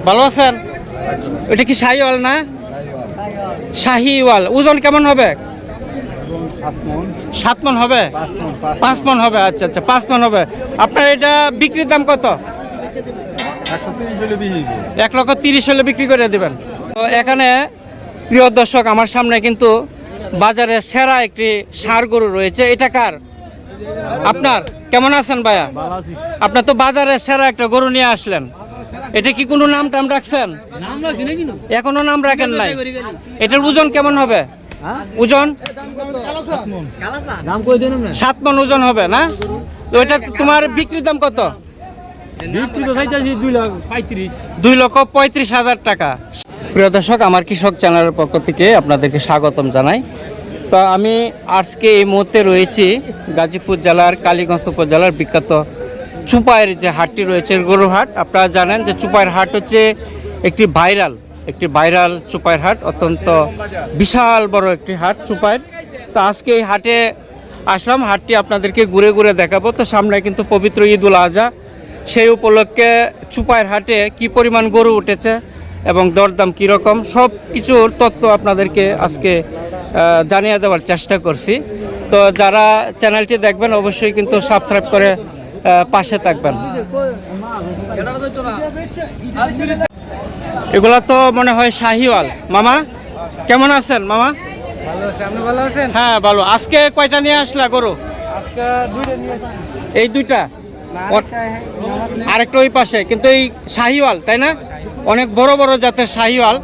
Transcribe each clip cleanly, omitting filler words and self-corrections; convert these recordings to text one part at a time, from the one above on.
ভালো আছেন? এটা কি শাহিওয়াল না? শাহিওয়াল। ওজন কেমন হবে? 7 মণ হবে? 5 মণ হবে। আচ্ছা আচ্ছা, 5 মণ হবে। আপনার এটা বিক্রির দাম কত? 1,30,000 হলে বিক্রি করে দেবেন। তো এখানে প্রিয় দর্শক, আমার সামনে কিন্তু বাজারে সেরা একটি ষাঁড় গরু রয়েছে। এটা কার? আপনার? কেমন আছেন ভাইয়া? আপনার তো বাজারে সেরা একটা গরু নিয়ে আসলেন, এটা কি কোনো নাম টাম রাখছেন? এখনো নাম রাখেন নাই। এটার ওজন কেমন হবে? ওজন 7 মণ ওজন হবে না? তো এটা তোমার বিক্রির দাম কত? 2,35,000 টাকা। প্রিয় দর্শক, আমার কৃষক চ্যানেলের পক্ষ থেকে আপনাদেরকে স্বাগতম জানাই। তো আমি আজকে এই মুহূর্তে রয়েছি গাজীপুর জেলার কালীগঞ্জ উপজেলার বিখ্যাত চুপাইয়ের যে হাটটি রয়েছে, গরুর হাট। আপনারা জানেন যে চুপাইয়ের হাট হচ্ছে একটি ভাইরাল চুপাইয়ের হাট, অত্যন্ত বিশাল বড় একটি হাট চুপাইয়ের। তো আজকে এই হাটে আসলাম, হাটটি আপনাদেরকে ঘুরে ঘুরে দেখাবো। তো সামনে কিন্তু পবিত্র ঈদুল আজহা, সেই উপলক্ষে চুপাইয়ের হাটে কি পরিমাণ গরু উঠেছে এবং দরদাম কীরকম, সব কিছুর তথ্য আপনাদেরকে আজকে জানিয়ে দেওয়ার চেষ্টা করছি। তো যারা চ্যানেলটি দেখবেন অবশ্যই কিন্তু সাবস্ক্রাইব করে পাশে থাকবেন। এগুলা তো মনে হয় শাহিওয়াল। মামা কেমন আছেন? মামা ভালো আছেন? হ্যাঁ ভালো। আজকে কয়টা নিয়ে আসলা গরু? এই দুইটা, আরেকটা ওই পাশে, কিন্তু এই শাহিওয়াল তাই না? অনেক বড় বড় জাতের শাহিওয়াল,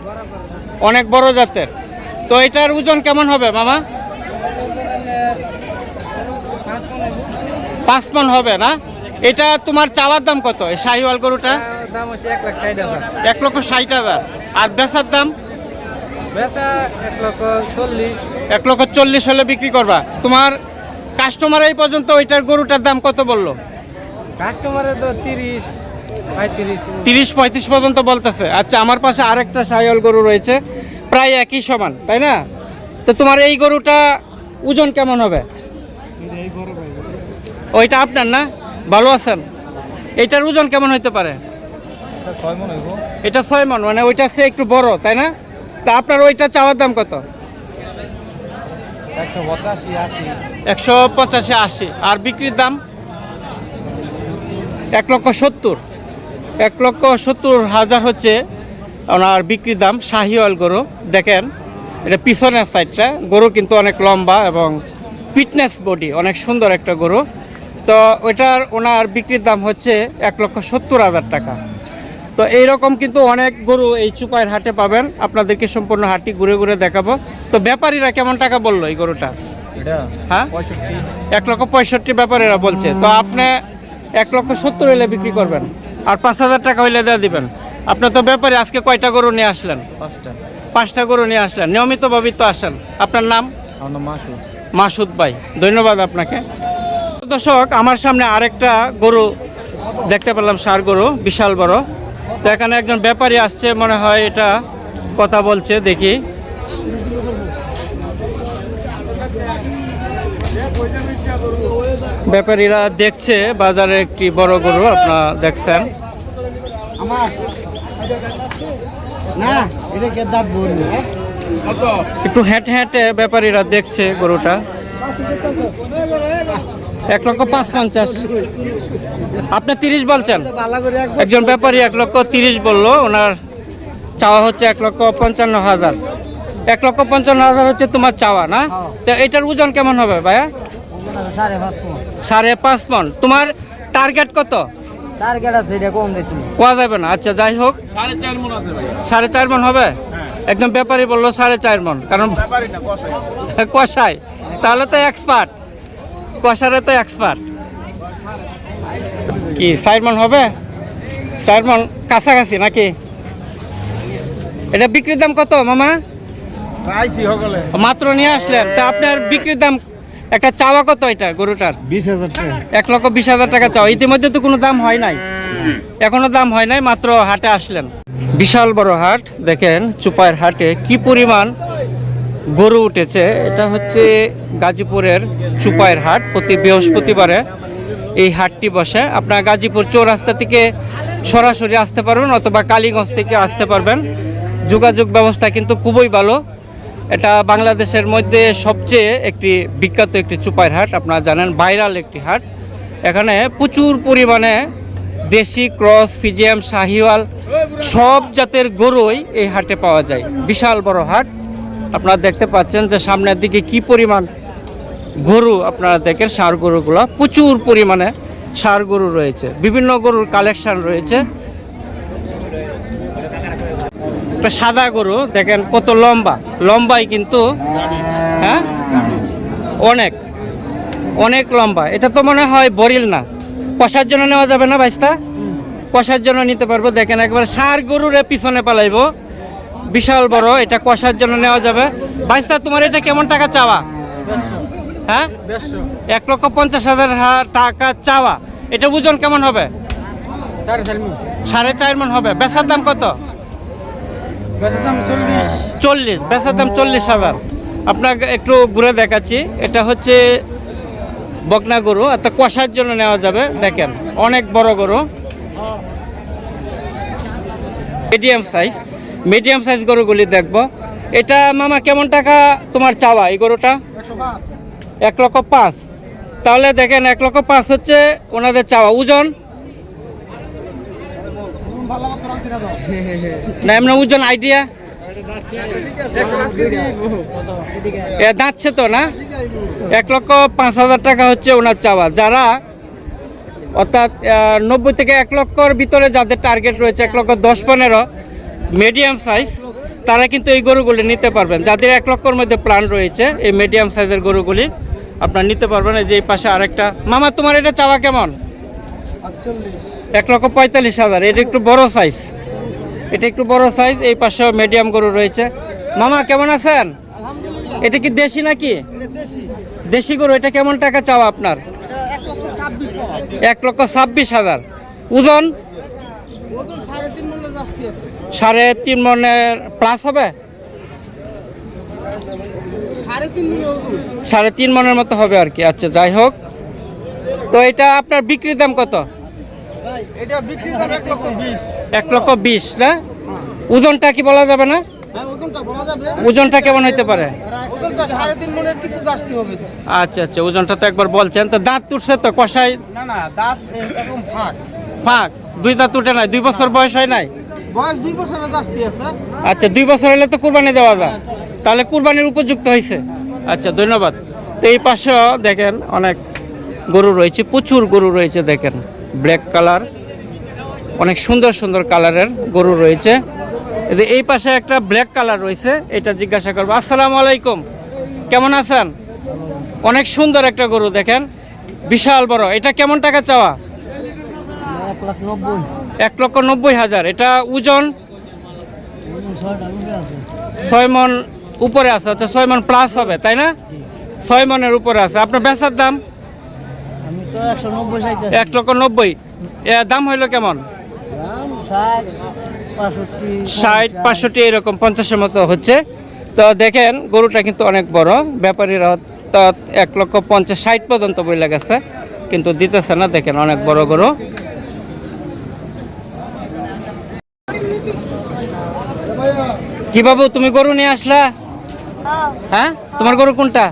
অনেক বড় জাতের। তো এটার ওজন কেমন হবে মামা? 5 মণ হবে না? এটা তোমার চাওয়ার দাম কত এই শাহিওয়াল গরুটা? 1,60,000। আর বেচার দাম? 1,40,000 হলে বিক্রি করবা। তোমার কাস্টমার এই পর্যন্ত ওইটার গরুটার দাম কত বললো? কাস্টমারে তো 30-35 পর্যন্ত বলতেছে। আচ্ছা, আমার পাশে আরেকটা শাহিওয়াল গরু রয়েছে, প্রায় একই সমান, তাই না? তো তোমার এই গরুটা ওজন কেমন হবে? ওইটা আপনার না? ভালো আছেন? এইটার ওজন কেমন হইতে পারে? এটা 6 মণ, মানে ওইটা সে একটু বড়, তাই না? তা আপনার ওইটা চাওয়ার দাম কত? 185-80। আর বিক্রির দাম? 1,70,000। 1,70,000 হচ্ছে ওনার বিক্রির দাম। শাহিওয়াল গরু দেখেন, এটা পিছনের সাইডটা গরু কিন্তু অনেক লম্বা এবং ফিটনেস বডি, অনেক সুন্দর একটা গরু। তো ওনার বিক্রির দাম হচ্ছে 1,70,000 টাকা। তো এইরকম কিন্তু অনেক গরু এই চুপাইয়ের হাটে পাবেন, আপনাদেরকে সম্পূর্ণ হাটটি ঘুরে ঘুরে দেখাবো। তো ব্যাপারীরা কেমন টাকা বললো এই গরুটা? হ্যাঁ 1,65,000 ব্যাপারীরা বলছে। তো আপনি 1,70,000 হলে বিক্রি করবেন, আর 5,000 টাকা হইলে দিয়ে দিবেন। আপনার তো ব্যাপারে আজকে কয়টা গরু নিয়ে আসলেন? 5টা গরু নিয়ে আসলেন। নিয়মিতভাবেই তো আসেন। আপনার নাম? মাসুদ ভাই, ধন্যবাদ আপনাকে। দর্শক, আমার সামনে আরেকটা গরু দেখতে পেলাম, ষাঁড় গরু, বিশাল বড়। তো এখানে একজন ব্যাপারী আসছে, মনে হয় এটা কথা বলছে, দেখি। ব্যাপারীরা দেখছে বাজারে একটি বড় গরু, আপনারা দেখছেন। একটু হেঁটে হেঁটে ব্যাপারীরা দেখছে গরুটা। 1,55,000। আপনি 30 বলছেন? একজন ব্যাপারী 1,30,000 বললো, ওনার চাওয়া হচ্ছে 1,55,000। 1,55,000 হচ্ছে তোমার চাওয়া না? তো এটার ওজন কেমন হবে ভাইয়া? 5.5 মণ। তোমার টার্গেট কত? কোয়া যাবে না। আচ্ছা, যাই হোক, 4.5 মণ হবে। একদম ব্যাপারী বললো 4.5 মণ, কারণ কষাই, তাহলে তো এক্সপার্ট, কষারে তো এক্সপার্ট। কি 4 মণ হবে? 4 মণ কাছাকাছি নাকি? এটা বিক্রির দাম কত মামা? মাত্র নিয়ে আসলেন, তা আপনার বিক্রির দাম একটা চাওয়া কত এটা গরুটার? 20,000 টাকা। 1,20,000 টাকা চাওয়া। ইতিমধ্যে তো কোনো দাম হয় নাই, এখনো দাম হয় নাই, মাত্র হাটে আসলেন। বিশাল বড় হাট দেখেন, চুপাইয়ের হাটে কি পরিমাণ গরু উঠেছে। এটা হচ্ছে গাজীপুরের চুপাইয়ের হাট, প্রতি বৃহস্পতিবারে এই হাটটি বসে। আপনার গাজীপুর চৌরাস্তা থেকে সরাসরি আসতে পারবেন অথবা কালীগঞ্জ থেকে আসতে পারবেন। যোগাযোগ ব্যবস্থা কিন্তু খুবই ভালো। এটা বাংলাদেশের মধ্যে সবচেয়ে বিখ্যাত একটি চুপাইয়ের হাট, আপনারা জানেন, ভাইরাল একটি হাট। এখানে প্রচুর পরিমাণে দেশি, ক্রস, ফিজিয়াম, শাহিওয়াল সব জাতের গরুই এই হাটে পাওয়া যায়। বিশাল বড় হাট। আপনারা দেখতে পাচ্ছেন যে সামনের দিকে কি পরিমাণ গরু, আপনারা দেখেন ষাঁড় গরুগুলো, প্রচুর পরিমাণে ষাঁড় গরু রয়েছে, বিভিন্ন গরুর কালেকশন রয়েছে। একটা সাদা গরু দেখেন কত লম্বাই কিন্তু, হ্যাঁ, অনেক অনেক লম্বা। এটা তো মনে হয় বরিল না, কষার জন্য নেওয়া যাবে না বাইশটা? কষার জন্য নিতে পারবো। দেখেন একবার ষাঁড় গরুরে পিছনে পালাইবো, বিশাল বড়। এটা কষার জন্য নেওয়া যাবে। বাইশটা, তোমার এটা কেমন টাকা চাওয়া? হ্যাঁ, 1,50,000 টাকা চাওয়া। এটা ওজন কেমন হবে? 4.5 মণ হবে। বেচার দাম কত? বেচার দাম 40। বেচার দাম 40,000। আপনাকে একটু ঘুরে দেখাচ্ছি। এটা হচ্ছে বকনা গরু, এত কষার জন্য নেওয়া যাবে। দেখেন অনেক বড় গরু, মিডিয়াম সাইজ গরুগুলি দেখবো। এটা মামা কেমন টাকা তোমার চাওয়া এই গরুটা? 1,05,000। তাহলে দেখেন 1,05,000 হচ্ছে ওনাদের চাওয়া। ওজন না, এমনি ওজন আইডিয়া দাঁতছে তো না? 1,05,000 টাকা হচ্ছে ওনার চাওয়া। যারা অর্থাৎ 90 থেকে 1 লক্ষর ভিতরে যাদের টার্গেট রয়েছে, 1,10,15 মিডিয়াম সাইজ, তারা কিন্তু এই গরুগুলি নিতে পারবেন। যাদের 1 লক্ষর মধ্যে প্ল্যান রয়েছে, এই মিডিয়াম সাইজের গরুগুলি আপনারা নিতে পারবেন। এই যে এই পাশে আরেকটা। মামা তোমার এটা চাওয়া কেমন? 1,45,000। এটা একটু বড় সাইজ, এই পাশে মিডিয়াম গরু রয়েছে। মামা কেমন আছেন? এটা কি দেশি নাকি? দেশি গরু। এটা কেমন টাকা চাওয়া আপনার? 1,26,000। ওজন 3.5 মণের প্লাস হবে, 3.5 মণের মতো হবে আর কি। আচ্ছা, যাই হোক। তো এটা আপনার বিক্রির দাম কত? 1,20,000 না? ওজনটা কি বলা যাবে না? ওজনটা কেমন হইতে পারে? আচ্ছা, ওজনটা তো একবার বলছেন। তো দাঁত টুটছে তো কষাই? ফাঁক 2 দাঁত উঠে নাই? 2 বছর বয়স হয় নাই? আচ্ছা, 2 বছর হলে তো কুরবানি দেওয়া যায়, তাহলে কুরবানির উপযুক্ত হয়েছে। আচ্ছা, ধন্যবাদ। তো এই পাশে দেখেন অনেক গরু রয়েছে, প্রচুর গরু রয়েছে। দেখেন ব্ল্যাক কালার, অনেক সুন্দর কালারের গরু রয়েছে। এই পাশে একটা ব্ল্যাক কালার রয়েছে, এটা জিজ্ঞাসা করবো। আসসালামু আলাইকুম, কেমন আছেন? অনেক সুন্দর একটা গরু, দেখেন বিশাল বড়। এটা কেমন টাকা চাওয়া? 1,90,000। এটা ওজন 6 মণ উপরে আছে, অর্থাৎ 6 মণ প্লাস হবে, তাই না? 6 মণের উপরে আছে। আপনার বেচার দাম? 1,90,000। দাম হইলো কেমন? 60-65 এরকম, 50-এর মতো হচ্ছে। তো দেখেন গরুটা কিন্তু অনেক বড়। ব্যাপারীরা তো 1,50,000 পর্যন্ত বইলে গেছে, কিন্তু দিতেছে না। দেখেন অনেক বড় গরু। কি বাবু, তুমি গরু নিয়ে আসলা? হ্যাঁ, তোমার গরু কোনটা?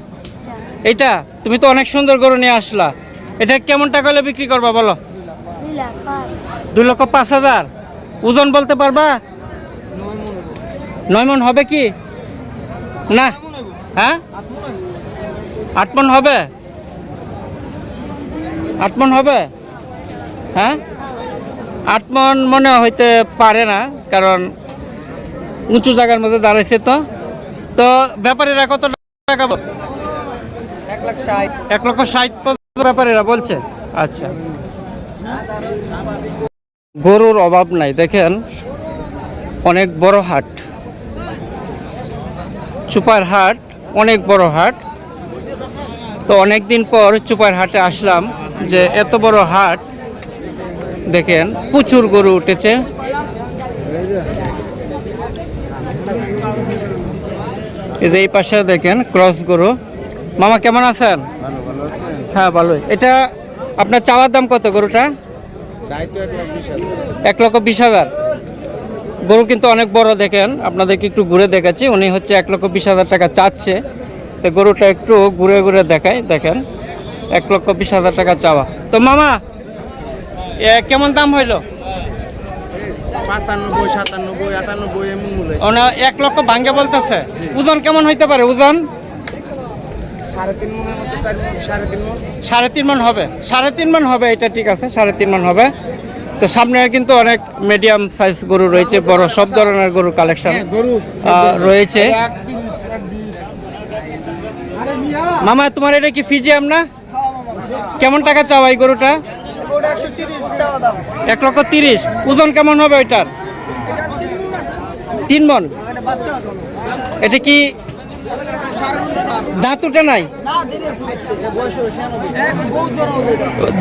এইটা? তুমি তো অনেক সুন্দর গরু নিয়ে আসলা। এটা কেমন টাকা হলে বিক্রি করবা বলো? 2,05,000। ওজন বলতে পারবা? 9 মণ হবে কি না? হ্যাঁ, 8 মণ হবে। 8 মণ হবে? হ্যাঁ, 8 মণ মনে হইতে পারে না, কারণ উঁচু জায়গার মধ্যে দাঁড়াইছে। তো ব্যাপারীরা কত টাকা? 1,60,000 ব্যাপারীরা বলছে। আচ্ছা, গরুর অভাব নাই। দেখেন অনেক বড় হাট, চুপাইয়ের হাট, অনেক বড় হাট। তো অনেক দিন পর চুপাইয়ের হাটে আসলাম, যে এত বড় হাট। দেখেন প্রচুর গরু উঠেছে। এই যে এই পাশে দেখেন ক্রস গরু। মামা কেমন আছেন? ভালো ভালো আছেন? হ্যাঁ ভালোই। এটা আপনার চাওয়ার দাম কত গরুটা? চাই তো 1,20,000। 1,20,000। গরু কিন্তু অনেক বড়, দেখেন আপনাদেরকে একটু ঘুরে দেখাচ্ছি। উনি হচ্ছে 1,20,000 টাকা চাচ্ছে। তো গরুটা একটু ঘুরে ঘুরে দেখাই, দেখেন 1,20,000 টাকা চাওয়া। তো মামা কেমন দাম হইলো? 95, 97, 98 এমন মূল্য। ওনা 1 লক্ষ ভাঙ্গে বলতেছে। ওজন কেমন হইতে পারে? ওজন 3.5 মনের মতো, 3.5 মন। 3.5 মণ হবে। 3.5 মণ হবে, এটা ঠিক আছে, 3.5 মণ হবে। তো সামনে কিন্তু অনেক মিডিয়াম সাইজ গরু রয়েছে, বড় সব ধরনের গরু কালেকশন গরু রয়েছে। মামা তোমার এটা কি ফিজিয়াম না? কেমন টাকা চাওয়া এই গরুটা? 1,30,000। ওজন কেমন হবে ওইটার? 3 মণ। এটা কি দাঁত উঠে নাই?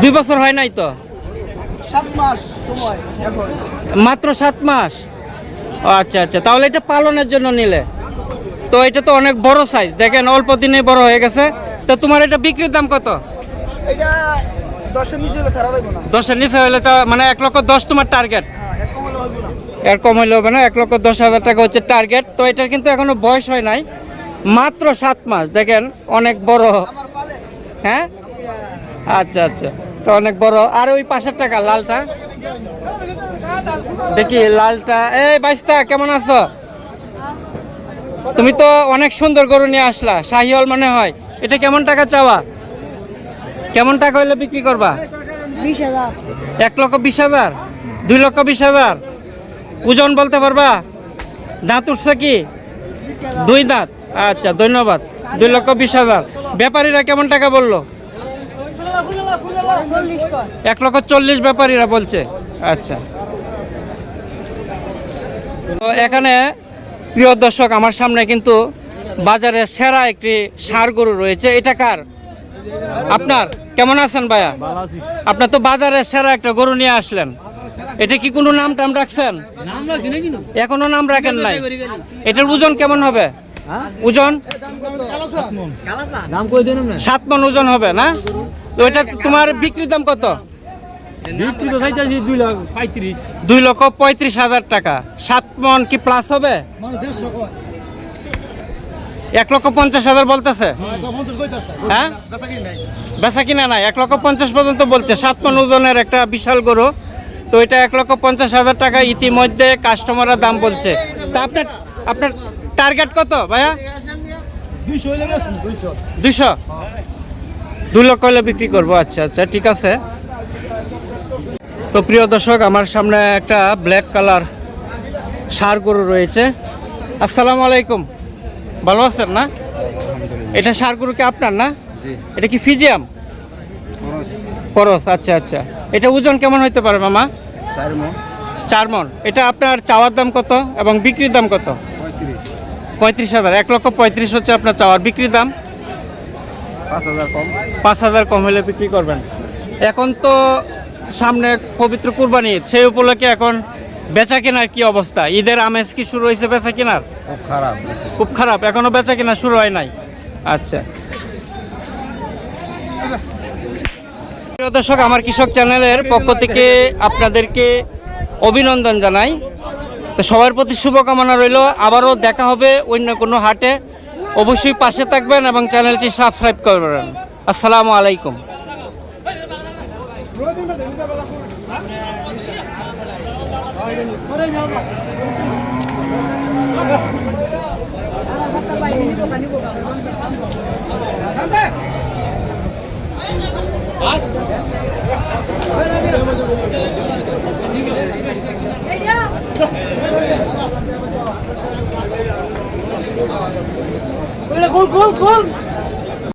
2 বছর হয় নাই তো? 7 মাস সময় এখন। মাত্র 7 মাস। ও আচ্ছা আচ্ছা, তাহলে এটা পালনের জন্য নিলে তো এটা তো অনেক বড় সাইজ, দেখেন অল্প দিনে বড় হয়ে গেছে। তো তোমার এটা বিক্রির দাম কত? এটা 10 নিচে হলে ছাড়া দেবো না। 10-এর নিচে হলে তো মানে 1,10,000 তোমার টার্গেট? হ্যাঁ, এক কম হলে হইব না। এর কম হইলে হবে না, 1,10,000 টাকা হচ্ছে টার্গেট। তো এটার কিন্তু এখনো বয়স হয় নাই, মাত্র 7 মাস। দেখেন অনেক বড়। হ্যাঁ আচ্ছা আচ্ছা, তো অনেক বড়। আর ওই পাশের টাকা লালটা দেখি, লালটা। এই বাইস্তা কেমন আছো? তুমি তো অনেক সুন্দর গরু নিয়ে আসলা, শাহিওয়াল মনে হয়। এটা কেমন টাকা চাওয়া? কেমন টাকা হইলে বিক্রি করবা? 20,000। 1,20,000, 2,20,000। ওজন বলতে পারবা? দাঁত উঠছে কি? 2 দাঁত। আচ্ছা ধন্যবাদ। 2,20,000। ব্যাপারীরা কেমন টাকা বললো? 1,40,000 ব্যাপারীরা বলছে। আচ্ছা, তো এখানে প্রিয় দর্শক, আমার সামনে কিন্তু বাজারের সেরা একটি ষাঁড় গরু রয়েছে। এটা কার? আপনার? কেমন আছেন ভাইয়া? আপনার তো বাজারের সেরা একটা গরু নিয়ে আসলেন। এটা কি কোনো নাম টাম রাখছেন? এখনো নাম রাখেন নাই। এটার ওজন কেমন হবে? ওজন 7 মণ ওজন হবে না? তো এটা তোমার বিক্রির দাম কত? 2,35,000 টাকা। 7 মণ কি প্লাস হবে? 1,50,000 বলতেছে। হ্যাঁ বেচা কিনা নাই, 1,50,000 পর্যন্ত বলছে। 7 মণ ওজনের একটা বিশাল গরু। তো এটা 1,50,000 টাকা ইতিমধ্যে কাস্টমাররা দাম বলছে। তা আপনার আপনার টার্গেট কত ভাইয়া? 200। 2 লক্ষ হলে বিক্রি করবো। আচ্ছা আচ্ছা ঠিক আছে। তো প্রিয় দর্শক, আমার সামনে একটা ব্ল্যাক কালার ষাঁড় গরু রয়েছে। আসসালামু আলাইকুম, ভালো আছেন না? এটা ষাঁড় গরু কি আপনার না? এটা কি ফিজিয়াম? করস। আচ্ছা আচ্ছা, এটা ওজন কেমন হইতে পারে মামা? 4 মন। 4 মণ। এটা আপনার চাওয়ার দাম কত এবং বিক্রির দাম কত? 35,000। 1,35,000 হচ্ছে আপনার চাওয়ার, বিক্রির দাম 5,000 কম। 5,000 কম হলে বিক্রি করবেন। এখন তো সামনে পবিত্র কুরবানি, সেই উপলক্ষে এখন বেচা কেনার কি অবস্থা? ঈদের আমেজ কি শুরু হয়েছে বেচা কেনার? খুব খারাপ। খুব খারাপ, এখনো বেচা কেনা শুরু হয় নাই। আচ্ছা প্রিয় দর্শক, আমার কৃষক চ্যানেলের পক্ষ থেকে আপনাদেরকে অভিনন্দন জানাই। তো সবার প্রতি শুভকামনা রইল। আবারও দেখা হবে অন্য কোনো হাটে। অবশ্যই পাশে থাকবেন এবং চ্যানেলটি সাবস্ক্রাইব করবেন। আসসালামু আলাইকুম। গোল গোল গোল